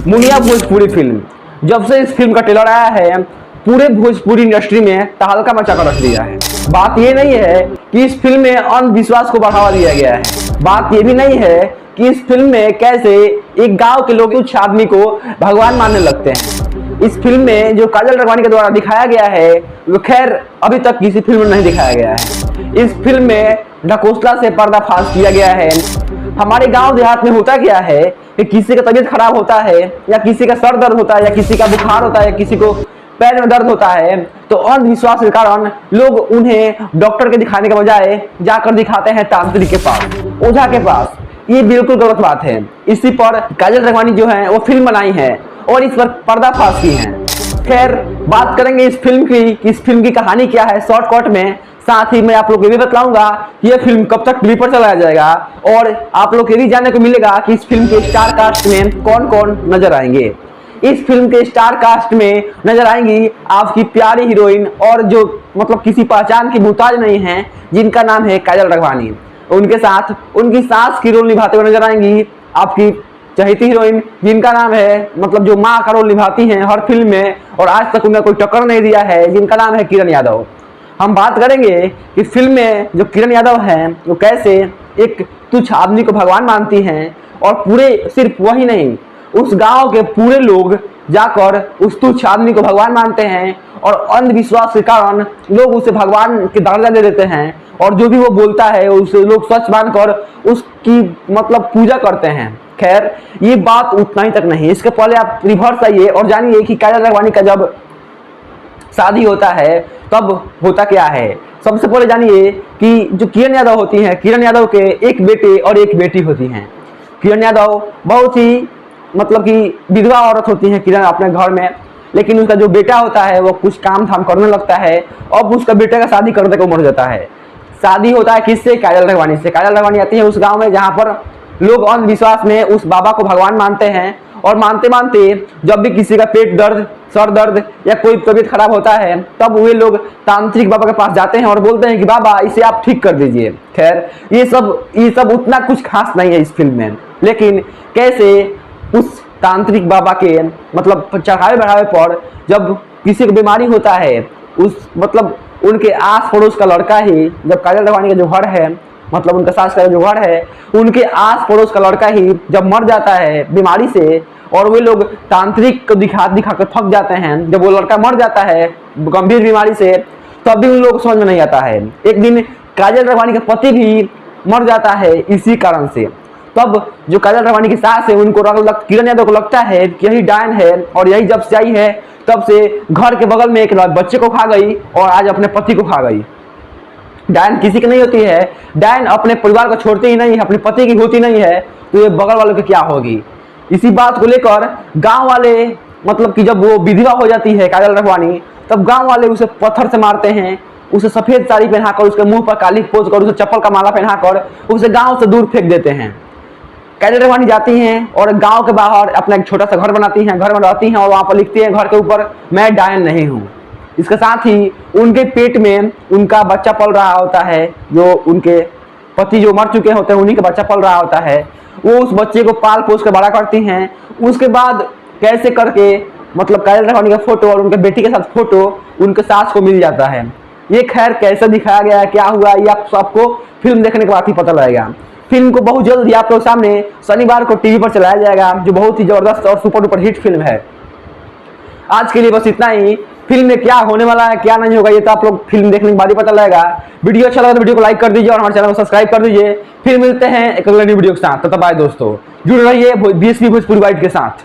Muniya Bhojpuri film. जब से इस फिल्म का ट्रेलर आया है पूरे भोजपुरी इंडस्ट्री में तहलका मचा कर रख दिया है। बात ये नहीं है कि इस फिल्म में अंधविश्वास को बढ़ावा दिया गया है, बात ये भी नहीं है कि इस फिल्म में कैसे एक गांव के लोग कुछ आदमी को भगवान मानने लगते हैं। इस फिल्म में जो काजल राघवानी के द्वारा दिखाया गया है वो खैर अभी तक किसी फिल्म में नहीं दिखाया गया है। इस फिल्म में ढकोसला से पर्दाफाश किया गया है। हमारे गांव देहात में होता क्या है कि किसी का तबीयत खराब होता है या किसी का सर दर्द होता है या किसी का बुखार होता है, किसी को पैर में दर्द होता है, तो अंधविश्वास के कारण लोग उन्हें डॉक्टर के दिखाने के बजाय जाकर दिखाते हैं तांत्रिक के पास, ओझा के पास। ये बिल्कुल गलत बात है। इसी पर काजल राघवानी जो है वो फिल्म बनाई है और इस पर पर्दाफाश की है। खैर बात करेंगे इस फिल्म की, इस फिल्म की कहानी क्या है शॉर्टकट में। साथ ही मैं आप लोग को ये भी बताऊंगा कि यह फिल्म कब तक टीवी पर चलाया जाएगा और आप लोग ये भी जानने को मिलेगा कि इस फिल्म के स्टार कास्ट में कौन कौन नजर आएंगे। इस फिल्म के स्टार कास्ट में नजर आएंगी आपकी प्यारी हीरोइन और जो मतलब किसी पहचान की मुहताज नहीं है, जिनका नाम है काजल राघवानी। उनके साथ उनकी सास की रोल निभाते हुए नजर आएंगी आपकी चहेती हीरोइन, जिनका नाम है मतलब जो माँ का रोल निभाती हैं हर फिल्म में और आज तक उन्हें कोई टक्कर नहीं दिया है, जिनका नाम है किरण यादव। हम बात करेंगे कि फिल्म में जो किरण यादव हैं वो कैसे एक तुच्छ आदमी को भगवान मानती हैं और पूरे सिर्फ वही नहीं, उस गांव के पूरे लोग जाकर उस तुच्छ आदमी को भगवान मानते हैं और अंधविश्वास के कारण लोग उसे भगवान के दर्जा दे देते हैं और जो भी वो बोलता है उसे लोग सच मानकर उसकी मतलब पूजा करते हैं। खैर ये बात उतना ही तक नहीं, इसके पहले आप रिवर्स आइए और जानिए कि काजल राघवानी का जब शादी होता है तब होता क्या है। सबसे पहले जानिए कि जो किरण यादव होती हैं, किरण यादव के एक बेटे और एक बेटी होती हैं। किरण यादव बहुत ही मतलब कि विधवा औरत होती हैं किरण अपने घर में, लेकिन उसका जो बेटा होता है वो कुछ काम धाम करने लगता है। अब उसका बेटे का शादी करने को मर जाता है। शादी होता है किससे? काजल राघवानी से। काजल राघवानी आती है उस गांव में जहाँ पर लोग अंधविश्वास में उस बाबा को भगवान मानते हैं और मानते मानते जब भी किसी का पेट दर्द, सर दर्द या कोई तबीयत खराब होता है तब वे लोग तांत्रिक बाबा के पास जाते हैं और बोलते हैं कि बाबा इसे आप ठीक कर दीजिए। खैर ये सब उतना कुछ खास नहीं है इस फिल्म में, लेकिन कैसे उस तांत्रिक बाबा के मतलब चढ़ावे बढ़ावे पर जब किसी को बीमारी होता है, उस मतलब उनके आस पड़ोस का लड़का ही, जब काजल राघवानी का जो घर है मतलब उनका सास का जो घर है, उनके आस पड़ोस का लड़का ही जब मर जाता है बीमारी से और वे लोग तांत्रिक को दिखा कर थक जाते हैं, जब वो लड़का मर जाता है गंभीर बीमारी से तब भी उन लोगों को समझ में नहीं आता है। एक दिन काजल राघवानी का पति भी मर जाता है इसी कारण से। तब जो काजल राघवानी की सास है उनको किरण यादव को लगता है कि यही डायन है और यही जब से आई है तब से घर के बगल में एक बच्चे को खा गई और आज अपने पति को खा गई। डायन किसी की नहीं होती है, डायन अपने परिवार को छोड़ती ही नहीं है, अपने पति की होती नहीं है, तो ये बगल वालों की क्या होगी। इसी बात को लेकर गांव वाले मतलब कि जब वो विधवा हो जाती है काजल राघवानी तब गांव वाले उसे पत्थर से मारते हैं, उसे सफेद साड़ी पहनाकर उसके मुंह पर काली पोंछ कर उसे चप्पल का माला पहनाकर उसे गांव से दूर फेंक देते हैं। काजल राघवानी जाती हैं और गांव के बाहर अपना एक छोटा सा घर बनाती हैं, घर में रहती हैं और वहां पर लिखती हैं घर के ऊपर मैं डायन नहीं हूँ। इसके साथ ही उनके पेट में उनका बच्चा पल रहा होता है, जो उनके पति जो मर चुके होते हैं उन्हीं का बच्चा पल रहा होता है। वो उस बच्चे को पाल पोस कर बड़ा करती हैं। उसके बाद कैसे करके मतलब काजल राघवानी का फोटो और उनके बेटी के साथ फोटो उनके सास को मिल जाता है। ये खैर कैसे दिखाया गया है, क्या हुआ, ये आप सबको फिल्म देखने के बाद ही पता लगेगा। फिल्म को बहुत जल्द ही आप लोग सामने शनिवार को टीवी पर चलाया जाएगा, जो बहुत ही जबरदस्त और सुपर डुपर हिट फिल्म है। आज के लिए बस इतना ही। फिल्म में क्या होने वाला है क्या नहीं होगा ये तो आप लोग फिल्म देखने के बाद ही पता लगेगा। वीडियो अच्छा लगा तो वीडियो को लाइक कर दीजिए और हमारे चैनल को सब्सक्राइब कर दीजिए। फिर मिलते हैं एक अगले वीडियो के साथ। तब तक बाय दोस्तों, जुड़े रहिए BSV भोजपुरी वाइट के साथ।